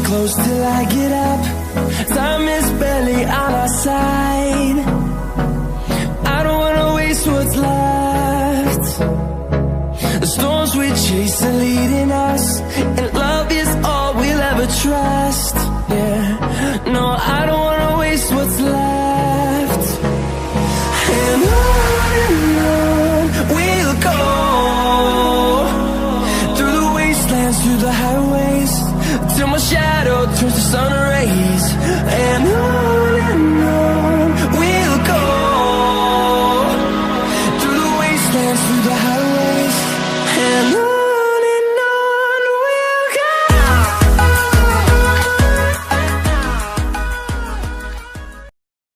close till I get up. Time is barely on our side. I don't wanna waste what's left. The storms we chase are leading us, and love is all we'll ever trust. Yeah, no, I don't wanna waste what's left. And on we'll go, through the wastelands, through the highways, till my shadow turns to sun rays. And on